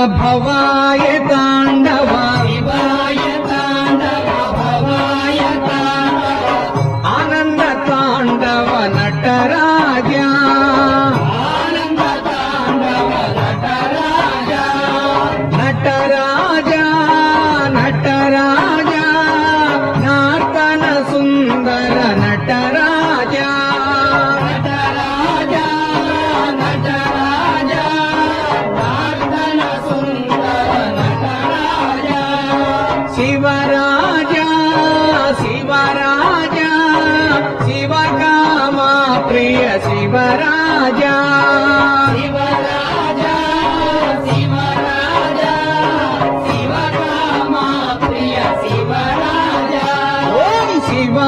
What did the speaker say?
भवाय तांडव शिवाय तांडव भवाय तांडव आनंद तांडव नटराजा आनंद तांडव नटराजा नटराजा नटराजा नर्तन सुंदर नटराजा नटराजा नटराजा नर्तन सुंदर नटराजा शिवराजा शिवराजा शिवकामा प्रिय शिवराजा शिवराजा शिवराजा शिवकामा प्रिय शिवराजा ओम शिवा